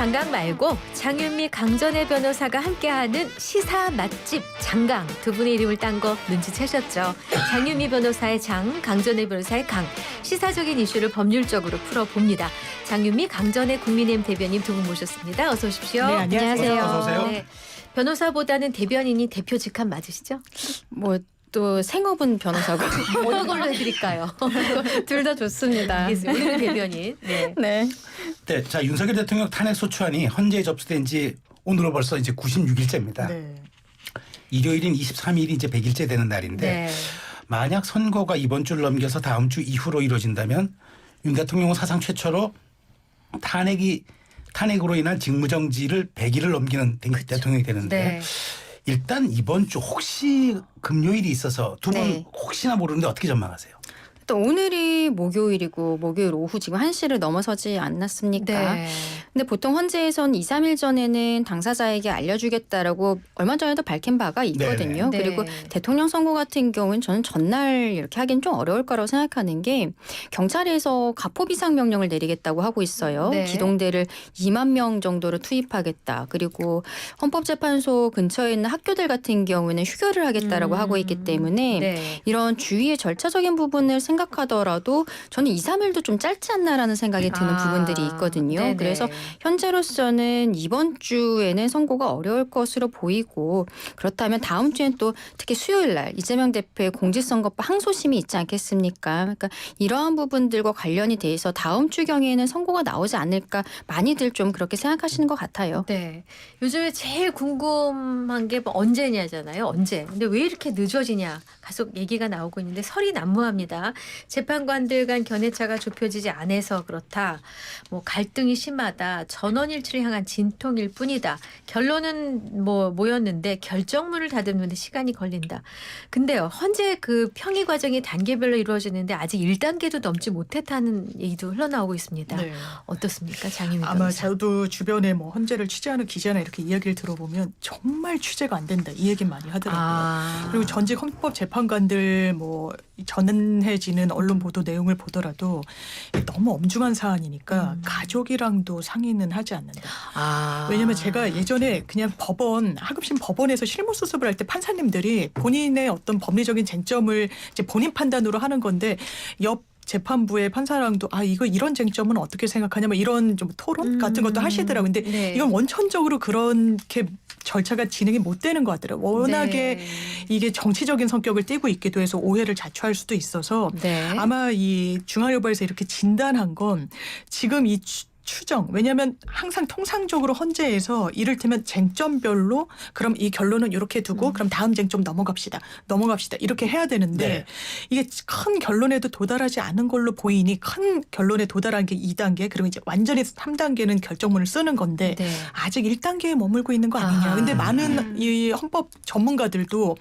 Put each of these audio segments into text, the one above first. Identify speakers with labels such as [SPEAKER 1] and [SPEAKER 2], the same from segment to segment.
[SPEAKER 1] 장강 말고 장윤미, 강전의 변호사가 함께하는 시사 맛집 장강. 두 분의 이름을 딴 거 눈치채셨죠? 장윤미 변호사의 장, 강전의 변호사의 강. 시사적인 이슈를 법률적으로 풀어봅니다. 장윤미, 강전의 국민의힘 대변인 두 분 모셨습니다. 어서 오십시오.
[SPEAKER 2] 네, 안녕하세요.
[SPEAKER 3] 어서 오세요.
[SPEAKER 1] 네. 변호사보다는 대변인이 대표 직함 맞으시죠?
[SPEAKER 2] 또 생업은 변호사고
[SPEAKER 1] 어느 걸로 해드릴까요?
[SPEAKER 2] 둘 다 좋습니다.
[SPEAKER 1] 알겠습니다. 오늘은 대변인. 네.
[SPEAKER 2] 네.
[SPEAKER 3] 네, 자 윤석열 대통령 탄핵 소추안이 헌재에 접수된 지 오늘로 벌써 이제 96일째입니다.
[SPEAKER 2] 네.
[SPEAKER 3] 일요일인 23일이 이제 100일째 되는 날인데
[SPEAKER 1] 네.
[SPEAKER 3] 만약 선거가 이번 주를 넘겨서 다음 주 이후로 이루어진다면 윤 대통령은 사상 최초로 탄핵으로 인한 직무정지를 100일을 넘기는 대통령이 되는데
[SPEAKER 1] 네.
[SPEAKER 3] 일단 이번 주 혹시 금요일이 있어서 두 분
[SPEAKER 2] 네.
[SPEAKER 3] 혹시나 모르는데 어떻게 전망하세요?
[SPEAKER 2] 또 오늘이 목요일이고 목요일 오후 지금 1시를 넘어서지 않았습니까?
[SPEAKER 1] 네.
[SPEAKER 2] 근데 보통 헌재에선 2, 3일 전에는 당사자에게 알려주겠다라고 얼마 전에도 밝힌 바가 있거든요.
[SPEAKER 1] 네네.
[SPEAKER 2] 그리고
[SPEAKER 1] 네.
[SPEAKER 2] 대통령 선거 같은 경우는 저는 전날 이렇게 하긴 좀 어려울 거라고 생각하는 게 경찰에서 가포 비상 명령을 내리겠다고 하고 있어요.
[SPEAKER 1] 네.
[SPEAKER 2] 기동대를 2만 명 정도로 투입하겠다. 그리고 헌법재판소 근처에 있는 학교들 같은 경우에는 휴교를 하겠다라고 하고 있기 때문에
[SPEAKER 1] 네.
[SPEAKER 2] 이런 주위의 절차적인 부분을 생각하더라도 저는 2, 3일도 좀 짧지 않나라는 생각이 드는 부분들이 있거든요.
[SPEAKER 1] 네네.
[SPEAKER 2] 그래서 현재로서는 이번 주에는 선고가 어려울 것으로 보이고 그렇다면 다음 주엔 또 특히 수요일 날 이재명 대표의 공직선거법 항소심이 있지 않겠습니까? 그러니까 이러한 부분들과 관련이 돼서 다음 주경에는 선고가 나오지 않을까 많이들 좀 그렇게 생각하시는 것 같아요.
[SPEAKER 1] 네. 요즘에 제일 궁금한 게 뭐 언제냐잖아요. 언제. 근데 왜 이렇게 늦어지냐. 계속 얘기가 나오고 있는데 설이 난무합니다. 재판관들 간 견해차가 좁혀지지 않아서 그렇다. 뭐 갈등이 심하다. 전원일치를 향한 진통일 뿐이다. 결론은 뭐 모였는데 결정문을 다듬는데 시간이 걸린다. 근데요. 헌재 그 평의 과정이 단계별로 이루어지는데 아직 1단계도 넘지 못했다는 얘기도 흘러나오고 있습니다.
[SPEAKER 4] 네.
[SPEAKER 1] 어떻습니까? 장윤미
[SPEAKER 4] 아마
[SPEAKER 1] 변호사.
[SPEAKER 4] 저도 주변에 뭐 헌재를 취재하는 기자나 이렇게 이야기를 들어보면 정말 취재가 안 된다 이 얘기 많이 하더라고요. 그리고 전직 헌법재판관들 뭐 전해지는 언론 보도 내용을 보더라도 너무 엄중한 사안이니까 가족이랑도 상의는 하지 않는다. 왜냐하면 제가 예전에 그냥 하급심 법원에서 실무 수습을 할 때 판사님들이 본인의 어떤 법리적인 쟁점을 이제 본인 판단으로 하는 건데 옆 재판부의 판사랑도 이거 이런 쟁점은 어떻게 생각하냐 뭐 이런 좀 토론 같은 것도 하시더라고요. 근데
[SPEAKER 1] 네.
[SPEAKER 4] 이건 원천적으로 그렇게 절차가 진행이 못 되는 것 같더라고요. 워낙에
[SPEAKER 1] 네.
[SPEAKER 4] 이게 정치적인 성격을 띠고 있기도 해서 오해를 자초할 수도 있어서
[SPEAKER 1] 네.
[SPEAKER 4] 아마 이 중앙일보에서 이렇게 진단한 건 지금 이 추정. 왜냐하면 항상 통상적으로 헌재에서 이를테면 쟁점별로 그럼 이 결론은 이렇게 두고 그럼 다음 쟁점 넘어갑시다. 이렇게 해야 되는데
[SPEAKER 3] 네.
[SPEAKER 4] 이게 큰 결론에도 도달하지 않은 걸로 보이니 큰 결론에 도달한 게 2단계 그리고 이제 완전히 3단계는 결정문을 쓰는 건데
[SPEAKER 1] 네.
[SPEAKER 4] 아직 1단계에 머물고 있는 거 아니냐. 근데 많은 이 헌법 전문가들도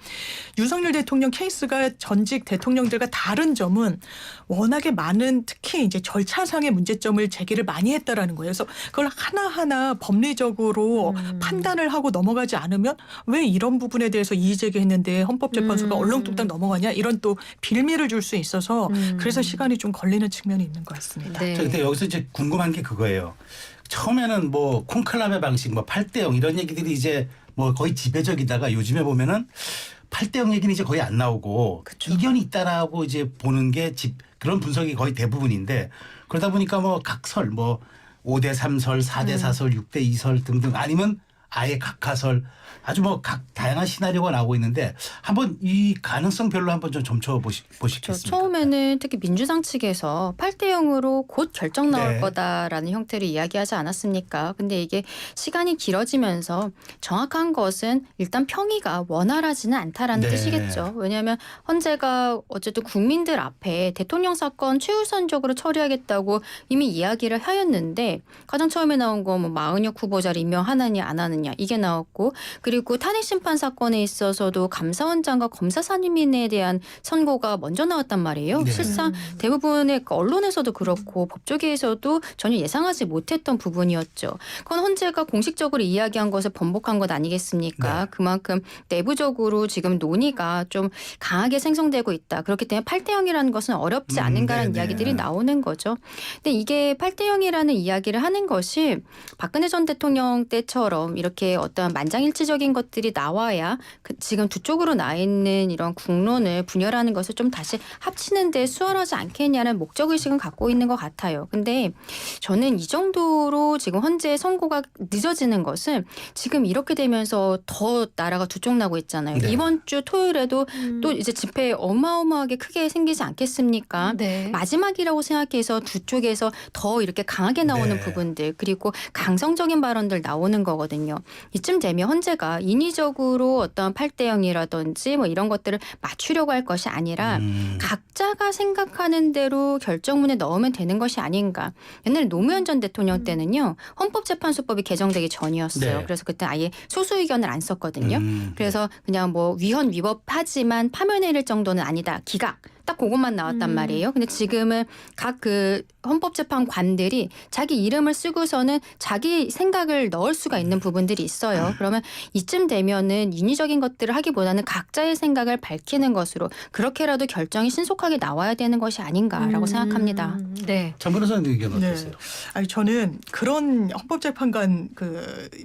[SPEAKER 4] 윤석열 대통령 케이스가 전직 대통령들과 다른 점은 워낙에 많은 특히 이제 절차상의 문제점을 제기를 많이 했다라는 거예요. 그래서 그걸 하나하나 법리적으로 판단을 하고 넘어가지 않으면 왜 이런 부분에 대해서 이의 제기했는데 헌법재판소가 얼렁뚱땅 넘어가냐 이런 또 빌미를 줄 수 있어서 그래서 시간이 좀 걸리는 측면이 있는 것 같습니다.
[SPEAKER 1] 네.
[SPEAKER 3] 근데 여기서 이제 궁금한 게 그거예요. 처음에는 뭐 콘클라베 방식, 뭐 8대0 이런 얘기들이 이제 뭐 거의 지배적이다가 요즘에 보면은 8대0 얘기는 이제 거의 안 나오고 이견이 있다라고 이제 보는 게 그런 분석이 거의 대부분인데 그러다 보니까 뭐 각설 뭐 5대3설, 4대4설, 6대2설 등등 아니면 아예 각하설 아주 뭐 각 다양한 시나리오가 나오고 있는데 한번 이 가능성별로 한번 좀 점쳐 보시겠습니까?
[SPEAKER 2] 처음에는 특히 민주당 측에서 8대0으로 곧 결정 나올
[SPEAKER 3] 네.
[SPEAKER 2] 거다라는 형태로 이야기하지 않았습니까? 근데 이게 시간이 길어지면서 정확한 것은 일단 평의가 원활하지는 않다라는
[SPEAKER 3] 네.
[SPEAKER 2] 뜻이겠죠. 왜냐하면 헌재가 어쨌든 국민들 앞에 대통령 사건 최우선적으로 처리하겠다고 이미 이야기를 하였는데 가장 처음에 나온 거 뭐 마은혁 후보자를 임명하느냐 안 하느냐 있냐 이게 나왔고 그리고 탄핵 심판 사건에 있어서도 감사원장과 검사 선임인에 대한 선고가 먼저 나왔단 말이에요.
[SPEAKER 3] 네.
[SPEAKER 2] 실상 대부분의 언론에서도 그렇고 법조계에서도 전혀 예상하지 못했던 부분이었죠. 그건 헌재가 공식적으로 이야기한 것을 번복한 것 아니겠습니까?
[SPEAKER 3] 네.
[SPEAKER 2] 그만큼 내부적으로 지금 논의가 좀 강하게 생성되고 있다. 그렇기 때문에 8대 0이라는 것은 어렵지 않은가라는
[SPEAKER 3] 네네.
[SPEAKER 2] 이야기들이 나오는 거죠. 근데 이게 8대 0이라는 이야기를 하는 것이 박근혜 전 대통령 때처럼 이렇게 어떤 만장일치적인 것들이 나와야 지금 두 쪽으로 나 있는 이런 국론을 분열하는 것을 좀 다시 합치는 데 수월하지 않겠냐는 목적의식은 갖고 있는 것 같아요. 근데 저는 이 정도로 지금 헌재 선고가 늦어지는 것은 지금 이렇게 되면서 더 나라가 두 쪽 나고 있잖아요.
[SPEAKER 3] 네.
[SPEAKER 2] 이번 주 토요일에도 또 이제 집회 어마어마하게 크게 생기지 않겠습니까?
[SPEAKER 1] 네.
[SPEAKER 2] 마지막이라고 생각해서 두 쪽에서 더 이렇게 강하게 나오는
[SPEAKER 3] 네.
[SPEAKER 2] 부분들 그리고 강성적인 발언들 나오는 거거든요. 이쯤 되면 헌재가 인위적으로 어떤 8대 0이라든지 뭐 이런 것들을 맞추려고 할 것이 아니라 각자가 생각하는 대로 결정문에 넣으면 되는 것이 아닌가. 옛날에 노무현 전 대통령 때는요. 헌법재판소법이 개정되기 전이었어요.
[SPEAKER 3] 네.
[SPEAKER 2] 그래서 그때 아예 소수 의견을 안 썼거든요. 그래서 그냥 뭐 위헌 위법하지만 파면해릴 정도는 아니다. 기각. 딱 그것만 나왔단 말이에요. 근데 지금은 각 그 헌법재판관들이 자기 이름을 쓰고서는 자기 생각을 넣을 수가 있는 부분들이 있어요. 그러면 이쯤 되면은 인위적인 것들을 하기보다는 각자의 생각을 밝히는 것으로 그렇게라도 결정이 신속하게 나와야 되는 것이 아닌가라고 생각합니다.
[SPEAKER 1] 네.
[SPEAKER 3] 전 변호사님 의견
[SPEAKER 4] 네.
[SPEAKER 3] 어떠세요?
[SPEAKER 4] 아니 저는 그런 헌법재판관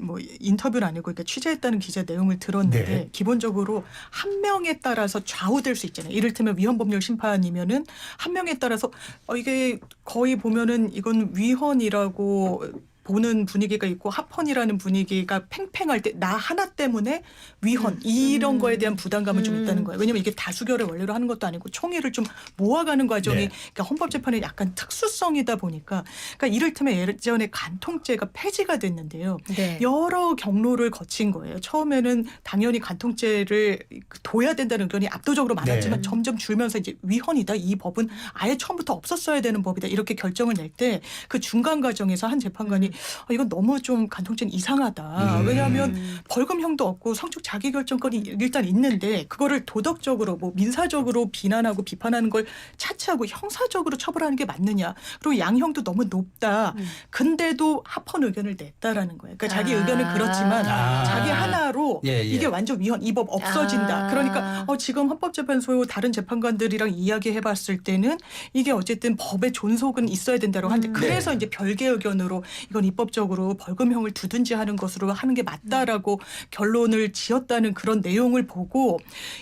[SPEAKER 4] 뭐 인터뷰는 아니고 그러니까 취재했다는 기자 내용을 들었는데
[SPEAKER 3] 네.
[SPEAKER 4] 기본적으로 한 명에 따라서 좌우될 수 있잖아요. 이를테면 위헌법률 심판이면은 한 명에 따라서 이게 거의 보면은 이건 위헌이라고 보는 분위기가 있고 합헌이라는 분위기가 팽팽할 때 나 하나 때문에 위헌 이런 거에 대한 부담감은 좀 있다는 거예요. 왜냐하면 이게 다수결을 원래로 하는 것도 아니고 총의를 좀 모아가는 과정이
[SPEAKER 3] 네.
[SPEAKER 4] 그러니까 헌법재판의 약간 특수성이다 보니까 그러니까 이를테면 예전에 간통죄가 폐지가 됐는데요.
[SPEAKER 1] 네.
[SPEAKER 4] 여러 경로를 거친 거예요. 처음에는 당연히 간통죄를 둬야 된다는 의견이 압도적으로 많았지만
[SPEAKER 3] 네.
[SPEAKER 4] 점점 줄면서 이제 위헌이다. 이 법은 아예 처음부터 없었어야 되는 법이다. 이렇게 결정을 낼 때 그 중간 과정에서 한 재판관이 이건 너무 좀 간통죄는 이상하다. 왜냐하면 벌금형도 없고 성적 자기결정권이 일단 있는데 그거를 도덕적으로 뭐 민사적으로 비난하고 비판하는 걸 차치하고 형사적으로 처벌하는 게 맞느냐. 그리고 양형도 너무 높다. 근데도 합헌 의견을 냈다라는 거예요. 그러니까 자기 의견은 그렇지만 자기 하나로
[SPEAKER 3] 예, 예.
[SPEAKER 4] 이게 완전 위헌 이 법 없어진다. 그러니까 지금 헌법재판소 다른 재판관들이랑 이야기해봤을 때는 이게 어쨌든 법의 존속은 있어야 된다고 하는데 그래서
[SPEAKER 3] 네.
[SPEAKER 4] 이제 별개 의견으로 이건 입법적으로 벌금형을 두든지 하는 것으로 하는 게 맞다라고 결론을 지었다는 그런 내용을 보고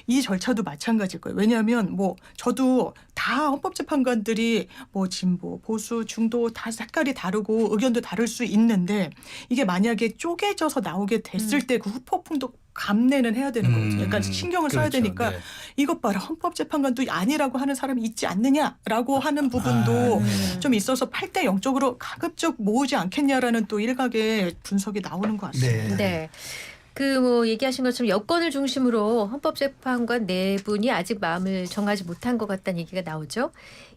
[SPEAKER 4] 이 절차도 마찬가지일 거예요. 왜냐하면 뭐 저도 다 헌법재판관들이 뭐 진보, 보수, 중도 다 색깔이 다르고 의견도 다를 수 있는데 이게 만약에 쪼개져서 나오게 됐을 때 그 후폭풍도 감내는 해야 되는 거거든요. 그러니까 신경을 써야
[SPEAKER 3] 그렇죠.
[SPEAKER 4] 되니까
[SPEAKER 3] 네.
[SPEAKER 4] 이것 봐라 헌법재판관도 아니라고 하는 사람이 있지 않느냐라고 하는 부분도 좀 있어서 8대 0쪽으로 가급적 모으지 않겠냐라는 또 일각의 분석이 나오는 것 같습니다.
[SPEAKER 3] 네.
[SPEAKER 1] 네. 그 뭐 얘기하신 것처럼 여건을 중심으로 헌법재판관 네 분이 아직 마음을 정하지 못한 것 같다는 얘기가 나오죠.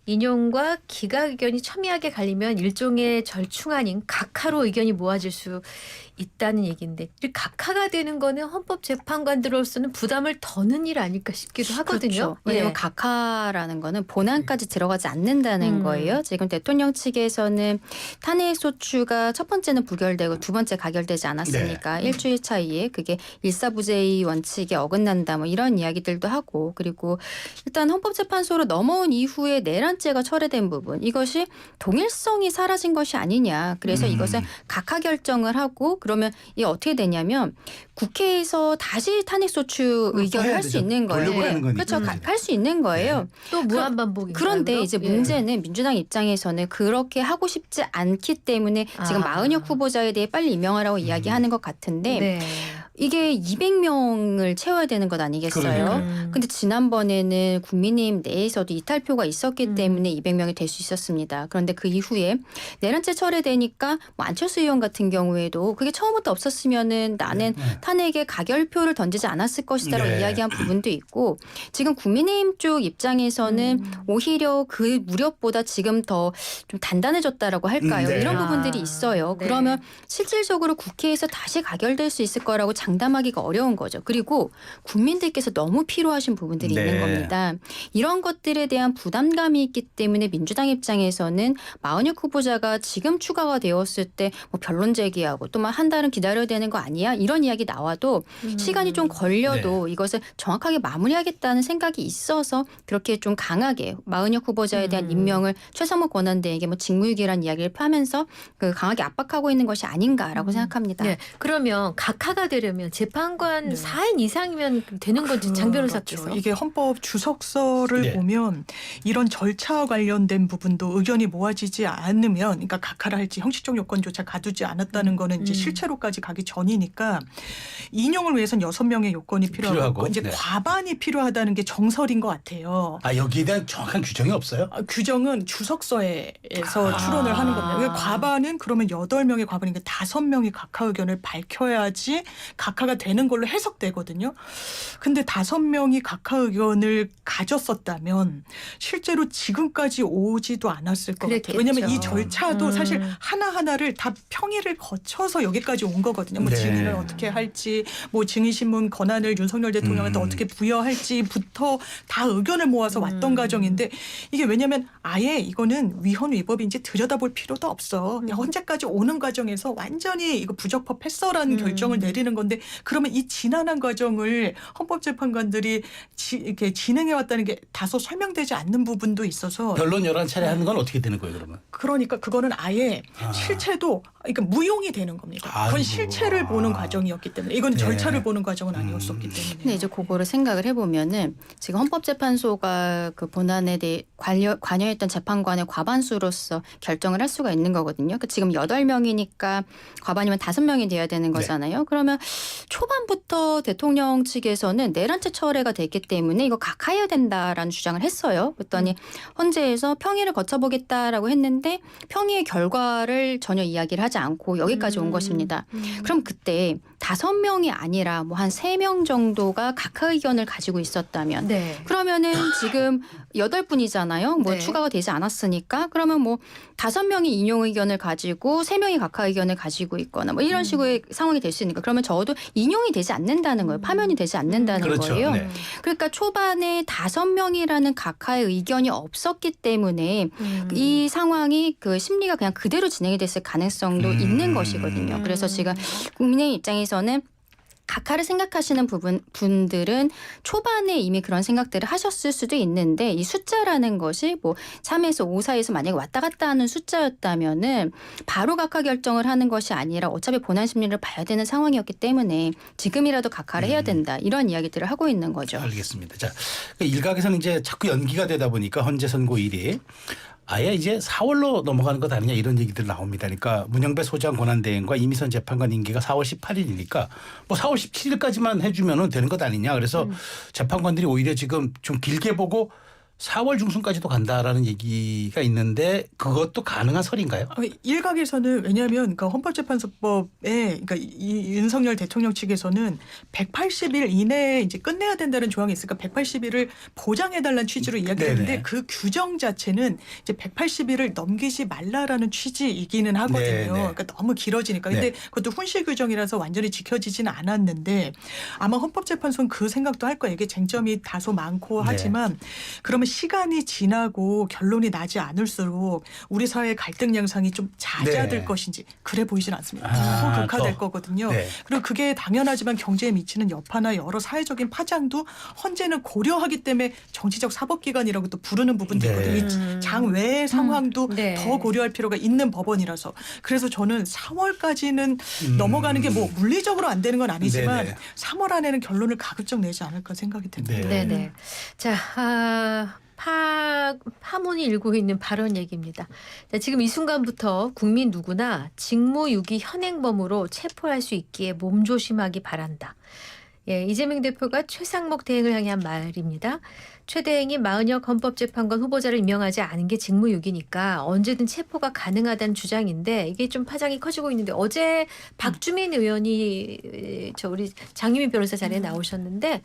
[SPEAKER 1] 인용과 기각 의견이 첨예하게 갈리면 일종의 절충 아닌 각하로 의견이 모아질 수 있다는 얘기인데 이 각하가 되는 거는 헌법재판관들로서는 부담을 더는 일 아닐까 싶기도 하거든요.
[SPEAKER 2] 그렇죠. 왜냐하면
[SPEAKER 1] 예.
[SPEAKER 2] 각하라는 거는 본안까지 들어가지 않는다는 거예요. 지금 대통령 측에서는 탄핵 소추가 첫 번째는 부결되고 두 번째 가결되지 않았습니까? 일주일 차이에 그게 일사부재의 원칙에 어긋난다 뭐 이런 이야기들도 하고 그리고 일단 헌법재판소로 넘어온 이후에 내란죄가 철회된 부분 이것이 동일성이 사라진 것이 아니냐. 그래서 이것을 각하 결정을 하고 그러면 이게 어떻게 되냐면 국회에서 다시 탄핵소추 의견을 할 수 있는 거예요.
[SPEAKER 3] 돌려보내는 거니까.
[SPEAKER 2] 그렇죠. 할 수 있는 거예요.
[SPEAKER 1] 또 무한반복인가요?
[SPEAKER 2] 그런데
[SPEAKER 1] 그럼?
[SPEAKER 2] 이제
[SPEAKER 1] 예.
[SPEAKER 2] 문제는 민주당 입장에서는 그렇게 하고 싶지 않기 때문에 지금
[SPEAKER 1] 아.
[SPEAKER 2] 마은혁 후보자에 대해 빨리 임명하라고 이야기하는 것 같은데
[SPEAKER 1] 네.
[SPEAKER 2] 이게 200명을 채워야 되는 것 아니겠어요?
[SPEAKER 3] 그러니까요.
[SPEAKER 2] 근데 지난번에는 국민의힘 내에서도 이탈표가 있었기 때문에 200명이 될 수 있었습니다. 그런데 그 이후에 내란죄 철회되니까 뭐 안철수 의원 같은 경우에도 그게 처음부터 없었으면은 나는 탄핵에 가결표를 던지지 않았을 것이다라고
[SPEAKER 3] 네.
[SPEAKER 2] 이야기한 부분도 있고 지금 국민의힘 쪽 입장에서는 오히려 그 무렵보다 지금 더 좀 단단해졌다라고 할까요?
[SPEAKER 3] 네.
[SPEAKER 2] 이런
[SPEAKER 1] 아,
[SPEAKER 2] 부분들이 있어요.
[SPEAKER 1] 네.
[SPEAKER 2] 그러면 실질적으로 국회에서 다시 가결될 수 있을 거라고 장담하기가 어려운 거죠. 그리고 국민들께서 너무 필요하신 부분들이
[SPEAKER 3] 네.
[SPEAKER 2] 있는 겁니다. 이런 것들에 대한 부담감이 있기 때문에 민주당 입장에서는 마은혁 후보자가 지금 추가가 되었을 때 뭐 변론 제기하고 또 막 한 달은 기다려야 되는 거 아니야? 이런 이야기 나와도 시간이 좀 걸려도 이것을 정확하게 마무리하겠다는 생각이 있어서 그렇게 좀 강하게 마은혁 후보자에 대한 임명을 최상목 권한대에게 뭐 직무유기라는 이야기를 하면서 그 강하게 압박하고 있는 것이 아닌가라고 생각합니다.
[SPEAKER 1] 네. 그러면 각하가 되려면 재판관
[SPEAKER 4] 네.
[SPEAKER 1] 4인 이상이면 되는 건지 장 변호사께서.
[SPEAKER 4] 그렇죠. 이게 헌법 주석서를
[SPEAKER 3] 네.
[SPEAKER 4] 보면 이런 절차와 관련된 부분도 의견이 모아지지 않으면 그러니까 각하를 할지 형식적 요건조차 가두지 않았다는 거는 이제 실체로까지 가기 전이니까 인용을 위해서는 6명의 요건이 필요하고 이제
[SPEAKER 3] 네.
[SPEAKER 4] 과반이 필요하다는 게 정설인 것 같아요.
[SPEAKER 3] 아 여기에 대한 정확한 규정이 없어요?
[SPEAKER 4] 규정은 주석서에서 추론을 하는 겁니다. 그러니까 과반은 그러면 8명의 과반이니까 5명이 각하 의견을 밝혀야지 각하가 되는 걸로 해석되거든요. 근데 5명이 각하 의견을 가졌었다면 실제로 지금까지 오지도 않았을 것
[SPEAKER 1] 그랬겠죠.
[SPEAKER 4] 같아요. 왜냐하면 이 절차도 사실 하나하나를 다 평의를 거쳐서 여기까지 온 거거든요. 뭐
[SPEAKER 3] 네.
[SPEAKER 4] 증인을 어떻게 할지 뭐 증인신문 권한을 윤석열 대통령한테 어떻게 부여할지부터 다 의견을 모아서 왔던 과정인데 이게 왜냐하면 아예 이거는 위헌 위법인지 들여다볼 필요도 없어. 그냥 현재까지 오는 과정에서 완전히 이거 부적법했어라는 결정을 내리는 건데 그러면 이 지난한 과정을 헌법재판관들이 이렇게 진행해왔다는 게 다소 설명되지 않는 부분도 있어서
[SPEAKER 3] 변론 11차례 하는 건 어떻게 되는 거예요 그러면?
[SPEAKER 4] 그러니까 그거는 아예 실체도 그러니까 무용이 되는 겁니다. 그건
[SPEAKER 3] 아이고.
[SPEAKER 4] 실체를 보는 과정이었기 때문에 이건
[SPEAKER 3] 네.
[SPEAKER 4] 절차를 보는 과정은 아니었었기 때문에.
[SPEAKER 2] 근데 이제 그거를 생각을 해보면은 지금 헌법재판소가 그 본안에 대해 관여했던 재판관의 과반수로서 결정을 할 수가 있는 거거든요. 그 지금 8명이니까 과반이면 5명이 돼야 되는 거잖아요. 그러면 초반부터 대통령 측에서는 내란죄 철회가 됐기 때문에 이거 각하해야 된다라는 주장을 했어요. 그랬더니 헌재에서 평의를 거쳐보겠다라고 했는데 평의의 결과를 전혀 이야기를 하지 않고 여기까지 온 것입니다. 그럼 그때 5명이 아니라 뭐 한 3명 정도가 각하 의견을 가지고 있었다면
[SPEAKER 1] 네.
[SPEAKER 2] 그러면은 지금 8분이잖아요. 뭐
[SPEAKER 1] 네.
[SPEAKER 2] 추가가 되지 않았으니까 그러면 뭐 5명이 인용 의견을 가지고 3명이 각하 의견을 가지고 있거나 뭐 이런 식의 상황이 될 수 있으니까 그러면 적어도 인용이 되지 않는다는 거예요. 파면이 되지 않는다는
[SPEAKER 3] 그렇죠.
[SPEAKER 2] 거예요.
[SPEAKER 3] 네.
[SPEAKER 2] 그러니까 초반에 5명이라는 각하의 의견이 없었기 때문에 이 상황이 그 심리가 그냥 그대로 진행이 됐을 가능성도 있는 것이거든요. 그래서 지금 국민의 입장에서는 각하를 생각하시는 분들은 초반에 이미 그런 생각들을 하셨을 수도 있는데 이 숫자라는 것이 뭐 3에서 5 사이에서 만약에 왔다 갔다 하는 숫자였다면은 바로 각하 결정을 하는 것이 아니라 어차피 본안 심리를 봐야 되는 상황이었기 때문에 지금이라도 각하를 해야 된다. 이런 이야기들을 하고 있는 거죠.
[SPEAKER 3] 알겠습니다. 자, 그 일각에서는 이제 자꾸 연기가 되다 보니까 헌재 선고일이 아예 이제 4월로 넘어가는 것 아니냐 이런 얘기들 나옵니다. 그러니까 문영배 소장 권한대행과 이미선 재판관 임기가 4월 18일이니까 뭐 4월 17일까지만 해주면 되는 것 아니냐. 그래서 재판관들이 오히려 지금 좀 길게 보고 4월 중순까지도 간다라는 얘기가 있는데 그것도 가능한 설인가요?
[SPEAKER 4] 일각에서는 왜냐하면 그 헌법재판소법에 그러니까 이 윤석열 대통령 측에서는 180일 이내에 이제 끝내야 된다는 조항이 있으니까 180일을 보장해달라는 취지로 이야기했는데
[SPEAKER 3] 네네.
[SPEAKER 4] 그 규정 자체는 이제 180일을 넘기지 말라라는 취지이기는 하거든요.
[SPEAKER 3] 네네.
[SPEAKER 4] 그러니까 너무 길어지니까. 근데
[SPEAKER 3] 네.
[SPEAKER 4] 그것도 훈시 규정이라서 완전히 지켜지지는 않았는데 아마 헌법재판소는 그 생각도 할 거예요. 이게 쟁점이 다소 많고
[SPEAKER 3] 네.
[SPEAKER 4] 하지만 그러면 시간이 지나고 결론이 나지 않을수록 우리 사회의 갈등 양상이 좀 잦아들
[SPEAKER 3] 네.
[SPEAKER 4] 것인지 그래 보이진 않습니다.
[SPEAKER 3] 아,
[SPEAKER 4] 더 극화될
[SPEAKER 3] 더.
[SPEAKER 4] 거거든요.
[SPEAKER 3] 네.
[SPEAKER 4] 그리고 그게 당연하지만 경제에 미치는 여파나 여러 사회적인 파장도 헌재는 고려하기 때문에 정치적 사법기관이라고 또 부르는 부분도
[SPEAKER 3] 네.
[SPEAKER 4] 있거든요. 이 장외의 상황도
[SPEAKER 1] 네.
[SPEAKER 4] 더 고려할 필요가 있는 법원이라서 그래서 저는 4월까지는 넘어가는 게 뭐 물리적으로 안 되는 건 아니지만
[SPEAKER 3] 네네.
[SPEAKER 4] 3월 안에는 결론을 가급적 내지 않을까 생각이 듭니다.
[SPEAKER 3] 네.
[SPEAKER 1] 네네. 자, 파문이 일고 있는 발언 얘기입니다. 자, 지금 이 순간부터 국민 누구나 직무유기 현행범으로 체포할 수 있기에 몸조심하기 바란다. 예, 이재명 대표가 최상목 대행을 향해 한 말입니다. 최 대행이 마은혁 헌법재판관 후보자를 임명하지 않은 게 직무유기니까 언제든 체포가 가능하다는 주장인데 이게 좀 파장이 커지고 있는데 어제 박주민 의원이 우리 장유미 변호사 자리에 나오셨는데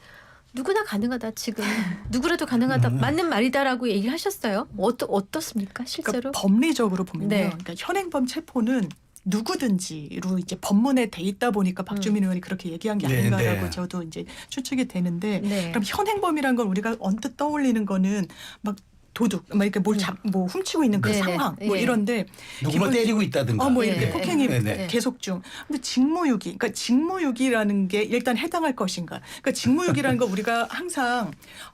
[SPEAKER 1] 누구나 가능하다 지금 누구라도 가능하다 맞는 말이다라고 얘기를 하셨어요. 어떻습니까 실제로?
[SPEAKER 4] 그러니까 법리적으로 보면요.
[SPEAKER 1] 네.
[SPEAKER 4] 그러니까 현행범 체포는 누구든지로 이제 법문에 돼 있다 보니까 박주민 의원이 그렇게 얘기한 게
[SPEAKER 3] 네,
[SPEAKER 4] 아닌가라고
[SPEAKER 3] 네.
[SPEAKER 4] 저도 이제 추측이 되는데
[SPEAKER 1] 네.
[SPEAKER 4] 그럼 현행범이란 걸 우리가 언뜻 떠올리는 거는 막 도둑, 막 이렇게 뭐 훔치고 있는 그
[SPEAKER 1] 네네.
[SPEAKER 4] 상황, 뭐
[SPEAKER 1] 예.
[SPEAKER 4] 이런데
[SPEAKER 3] 누구만 때리고 있다든가.
[SPEAKER 4] 뭐
[SPEAKER 1] 네.
[SPEAKER 4] 이렇게 폭행이
[SPEAKER 3] 네네.
[SPEAKER 4] 계속 중. 근데 직무유기, 그러니까 직무유기라는 게 일단 해당할 것인가? 그러니까 직무유기라는 거 우리가 항상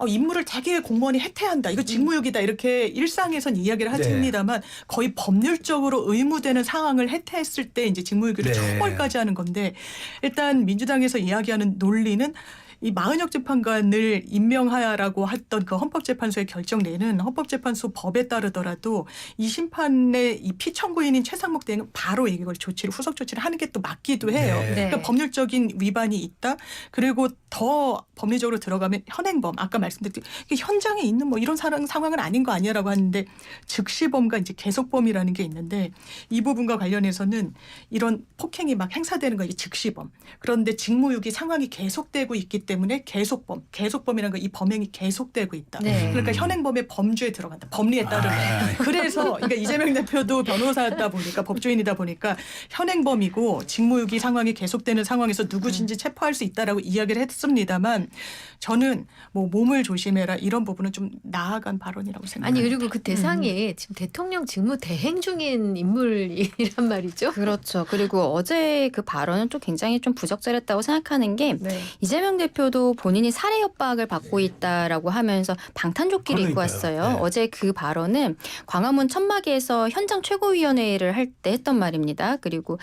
[SPEAKER 4] 임무를 되게 공무원이 해태한다. 이거 직무유기다 이렇게 일상에선 이야기를 하십니다만 거의 법률적으로 의무되는 상황을 해태했을 때 이제 직무유기를
[SPEAKER 3] 네.
[SPEAKER 4] 처벌까지 하는 건데 일단 민주당에서 이야기하는 논리는. 이 마은혁 재판관을 임명하라고 했던 그 헌법재판소의 결정 내는 헌법재판소 법에 따르더라도 이 심판의 이 피청구인인 최상목 대행은 바로 이걸 후속 조치를 하는 게 또 맞기도 해요.
[SPEAKER 3] 네.
[SPEAKER 4] 그러니까 법률적인 위반이 있다. 그리고 더 법리적으로 들어가면 현행범 아까 말씀드린 현장에 있는 뭐 이런 상황은 아닌 거 아니야라고 하는데 즉시범과 이제 계속범이라는 게 있는데 이 부분과 관련해서는 이런 폭행이 막 행사되는 거 이게 즉시범. 그런데 직무유기 상황이 계속되고 있기 때문에 계속범이라는 거 이 범행이 계속되고 있다.
[SPEAKER 1] 네.
[SPEAKER 4] 그러니까 현행범의 범주에 들어간다. 법리에 따르면. 그래서 그러니까 이재명 대표도 변호사다 보니까 법조인이다 보니까 현행범이고 직무유기 상황이 계속되는 상황에서 누구든지 체포할 수 있다라고 이야기를 했습니다만 저는 뭐 몸을 조심해라 이런 부분은 좀 나아간 발언이라고 생각합니다.
[SPEAKER 1] 아니 그리고 그 대상이 지금 대통령 직무 대행 중인 인물이란 말이죠.
[SPEAKER 2] 그렇죠. 그리고 어제 그 발언은 또 굉장히 좀 부적절했다고 생각하는 게
[SPEAKER 1] 네.
[SPEAKER 2] 이재명 대표도 본인이 살해 협박을 받고 있다라고 하면서 방탄조끼를 입고
[SPEAKER 3] 그러니까요.
[SPEAKER 2] 왔어요.
[SPEAKER 3] 네.
[SPEAKER 2] 어제 그 발언은 광화문 천막에서 현장 최고위원회를 할 때 했던 말입니다. 그리고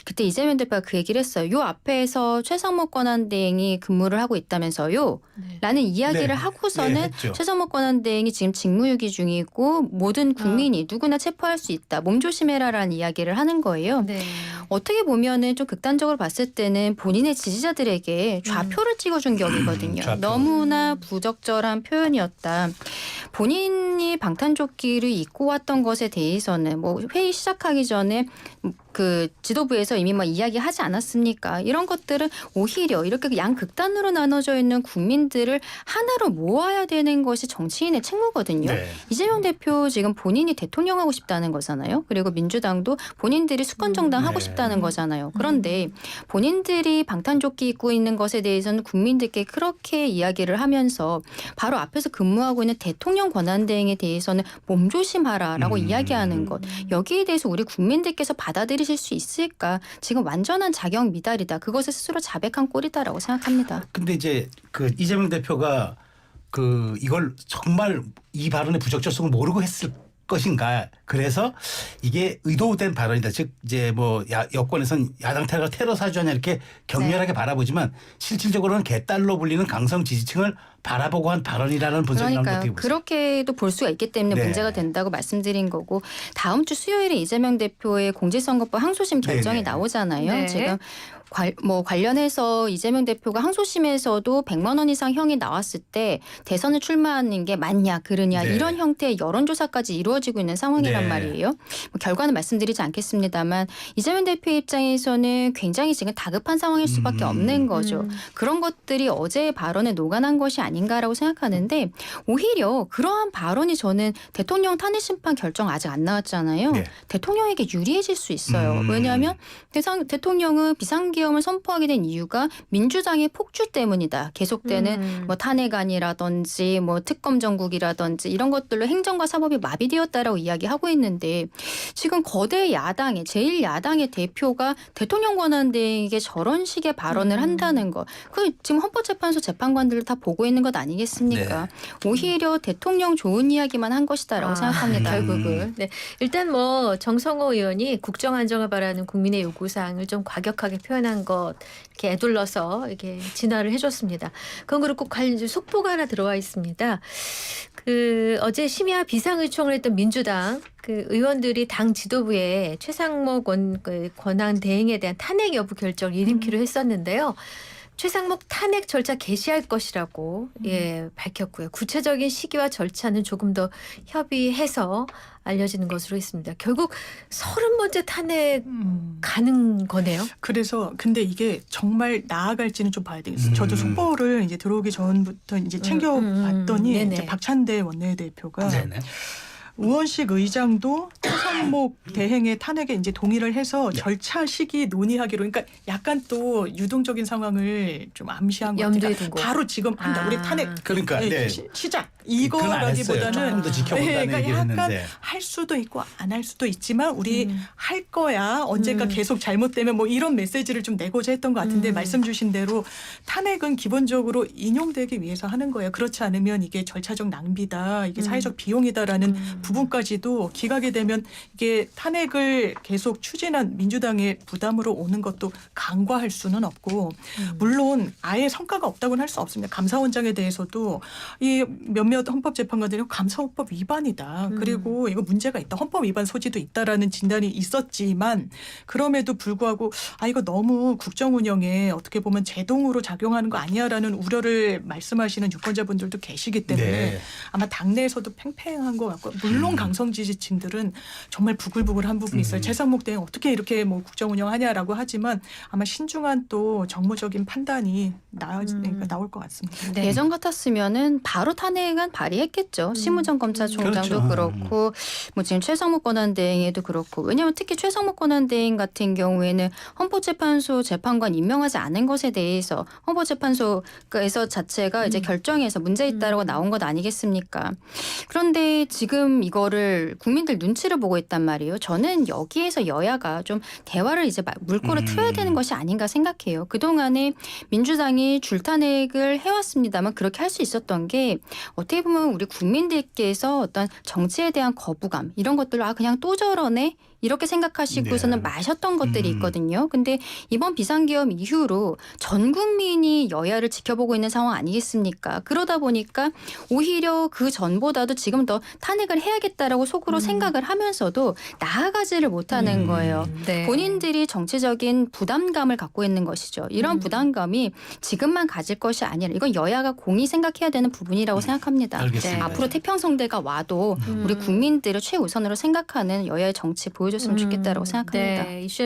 [SPEAKER 2] 그때 이재명 대표가 그 얘기를 했어요. 요 앞에서 최상목 권한대행이 근무를 하고 있다면서요.
[SPEAKER 1] 네.
[SPEAKER 2] 라는 이야기를
[SPEAKER 3] 네.
[SPEAKER 2] 하고서는
[SPEAKER 3] 네, 했죠.
[SPEAKER 2] 최상목 권한대행이 지금 직무유기 중이고 모든 국민이 누구나 체포할 수 있다. 몸조심해라라는 이야기를 하는 거예요.
[SPEAKER 1] 네.
[SPEAKER 2] 어떻게 보면은 좀 극단적으로 봤을 때는 본인의 지지자들에게 좌표를 찍어준 격이거든요.
[SPEAKER 3] 좌표.
[SPEAKER 2] 너무나 부적절한 표현이었다. 본인이 방탄조끼를 입고 왔던 것에 대해서는 뭐 회의 시작하기 전에 그 지도부에서 이미 뭐 이야기하지 않았습니까? 이런 것들은 오히려 이렇게 양극단으로 나눠져 있는 국민들을 하나로 모아야 되는 것이 정치인의 책무거든요.
[SPEAKER 3] 네.
[SPEAKER 2] 이재명 대표 지금 본인이 대통령 하고 싶다는 거잖아요. 그리고 민주당도 본인들이 수권정당 하고
[SPEAKER 3] 네.
[SPEAKER 2] 싶다는 거잖아요. 그런데 본인들이 방탄조끼 입고 있는 것에 대해서는 국민들께 그렇게 이야기를 하면서 바로 앞에서 근무하고 있는 대통령 권한대행에 대해서는 몸조심하라라고 이야기하는 것. 여기에 대해서 우리 국민들께서 받아들이실 수 있을까? 지금 완전한 자격 미달이다. 그것을 스스로 자백한 꼴이다라고 생각합니다.
[SPEAKER 3] 근데 이제 그 이재명 대표가 그 이걸 정말 이 발언의 부적절성을 모르고 했을 것인가. 그래서 이게 의도된 발언이다. 즉 이제 뭐 여권에선 야당 테러 사주하냐 이렇게 격렬하게 바라보지만 실질적으로는 개딸로 불리는 강성 지지층을 바라보고 한 발언이라는 분석이라는 거 어떻게
[SPEAKER 2] 그러니까요.
[SPEAKER 3] 보세요?
[SPEAKER 2] 그렇게도 볼 수가 있기 때문에
[SPEAKER 3] 네.
[SPEAKER 2] 문제가 된다고 말씀드린 거고 다음 주 수요일에 이재명 대표의 공직선거법 항소심 결정이
[SPEAKER 3] 네네.
[SPEAKER 2] 나오잖아요.
[SPEAKER 1] 네.
[SPEAKER 2] 지금 관련해서 이재명 대표가 항소심에서도 100만 원 이상 형이 나왔을 때 대선에 출마하는 게 맞냐 그르냐
[SPEAKER 3] 네.
[SPEAKER 2] 이런 형태의 여론조사까지 이루어지고 있는 상황이란
[SPEAKER 3] 네.
[SPEAKER 2] 말이에요. 뭐 결과는 말씀드리지 않겠습니다만 이재명 대표 입장에서는 굉장히 지금 다급한 상황일 수밖에 없는 거죠. 그런 것들이 어제의 발언에 녹아난 것이 아닌가라고 생각하는데 오히려 그러한 발언이 저는 대통령 탄핵 심판 결정 아직 안 나왔잖아요.
[SPEAKER 3] 네.
[SPEAKER 2] 대통령에게 유리해질 수 있어요. 왜냐하면 대통령은 비상계엄을 선포하게 된 이유가 민주당의 폭주 때문이다. 계속되는 뭐 탄핵안이라든지 뭐 특검 정국이라든지 이런 것들로 행정과 사법이 마비되었다라고 이야기하고 있는데 지금 거대 야당의 제1야당의 대표가 대통령 권한대행에게 저런 식의 발언을 한다는 거. 그 지금 헌법재판소 재판관들을 다 보고 있는 것 아니겠습니까? 오히려 대통령 좋은 이야기만 한 것이다라고 생각합니다.
[SPEAKER 1] 결국은. 네. 일단 뭐 정성호 의원이 국정 안정을 바라는 국민의 요구사항을 좀 과격하게 표현한 것 이렇게 애둘러서 이렇게 진화를 해줬습니다. 그건 그렇고 속보가 하나 들어와 있습니다. 어제 심야 비상의총을 했던 민주당 그 의원들이 당 지도부에 최상목 권한 대행에 대한 탄핵 여부 결정을 일임키로 했었는데요. 최상목 탄핵 절차 개시할 것이라고 밝혔고요. 구체적인 시기와 절차는 조금 더 협의해서 알려지는 것으로 했습니다. 결국 30번째 탄핵 가는 거네요.
[SPEAKER 4] 그래서 근데 이게 정말 나아갈지는 좀 봐야 되겠어요. 저도 속보를 이제 들어오기 전부터 이제 챙겨봤더니
[SPEAKER 1] 네네.
[SPEAKER 4] 이제 박찬대 원내대표가
[SPEAKER 3] 네네.
[SPEAKER 4] 우원식 의장도 최상목 대행의 탄핵에 이제 동의를 해서
[SPEAKER 3] 네.
[SPEAKER 4] 절차 시기 논의하기로. 그러니까 약간 또 유동적인 상황을 좀 암시한 것
[SPEAKER 1] 염두에
[SPEAKER 4] 같아요.
[SPEAKER 1] 두고.
[SPEAKER 4] 바로 지금 한다. 우리 탄핵
[SPEAKER 3] 그러니까 네.
[SPEAKER 4] 시작.
[SPEAKER 3] 그건 안 했어요.
[SPEAKER 4] 이거라기보다는
[SPEAKER 3] 조금 더 지켜본다는
[SPEAKER 4] 그러니까
[SPEAKER 3] 얘기를
[SPEAKER 4] 약간
[SPEAKER 3] 했는데.
[SPEAKER 4] 할 수도 있고 안 할 수도 있지만 우리 할 거야. 언젠가 계속 잘못되면 뭐 이런 메시지를 좀 내고자 했던 것 같은데 말씀 주신 대로 탄핵은 기본적으로 인용되기 위해서 하는 거예요. 그렇지 않으면 이게 절차적 낭비다. 이게 사회적 비용이다라는 부분까지도 기각이 되면 이게 탄핵을 계속 추진한 민주당의 부담으로 오는 것도 간과할 수는 없고 물론 아예 성과가 없다고는 할 수 없습니다. 감사원장에 대해서도 이 몇몇 헌법재판관들이 감사원법 위반이다. 그리고 이거 문제가 있다. 헌법 위반 소지도 있다라는 진단이 있었지만 그럼에도 불구하고 이거 너무 국정 운영에 어떻게 보면 제동으로 작용하는 거 아니야라는 우려를 말씀하시는 유권자분들도 계시기 때문에
[SPEAKER 3] 네.
[SPEAKER 4] 아마 당내에서도 팽팽한 것 같고 물론 강성 지지층들은 정말 부글부글한 부분이 있어요. 최상목 대행 어떻게 이렇게 뭐 국정 운영하냐라고 하지만 아마 신중한 또 정무적인 판단이 나올 것 같습니다.
[SPEAKER 1] 네.
[SPEAKER 2] 예전 같았으면은 바로 탄핵안 발의했겠죠. 심우정 검찰총장도
[SPEAKER 3] 그렇죠.
[SPEAKER 2] 그렇고 뭐 지금 최상목 권한대행에도 그렇고 왜냐하면 특히 최상목 권한대행 같은 경우에는 헌법재판소 재판관 임명하지 않은 것에 대해서 헌법재판소에서 자체가 이제 결정해서 문제 있다라고 나온 것 아니겠습니까? 그런데 지금 이거를 국민들 눈치를 보고 있단 말이에요. 저는 여기에서 여야가 좀 대화를 이제 물꼬를 틀어야 되는 것이 아닌가 생각해요. 그동안에 민주당이 줄탄핵을 해왔습니다만 그렇게 할 수 있었던 게 어떻게 보면 우리 국민들께서 어떤 정치에 대한 거부감 이런 것들을 그냥 또 저러네 이렇게 생각하시고서는
[SPEAKER 3] 네.
[SPEAKER 2] 마셨던 것들이 있거든요. 근데 이번 비상계엄 이후로 전 국민이 여야를 지켜보고 있는 상황 아니겠습니까? 그러다 보니까 오히려 그 전보다도 지금 더 탄핵을 해야겠다라고 속으로 생각을 하면서도 나아가지를 못하는 거예요.
[SPEAKER 1] 네.
[SPEAKER 2] 본인들이 정치적인 부담감을 갖고 있는 것이죠. 이런 부담감이 지금만 가질 것이 아니라 이건 여야가 공히 생각해야 되는 부분이라고 생각합니다.
[SPEAKER 3] 알겠습니다.
[SPEAKER 2] 앞으로 태평성대가 와도 우리 국민들을 최우선으로 생각하는 여야의 정치 보여줬으면 좋겠다라고 생각합니다.
[SPEAKER 1] 네. 이슈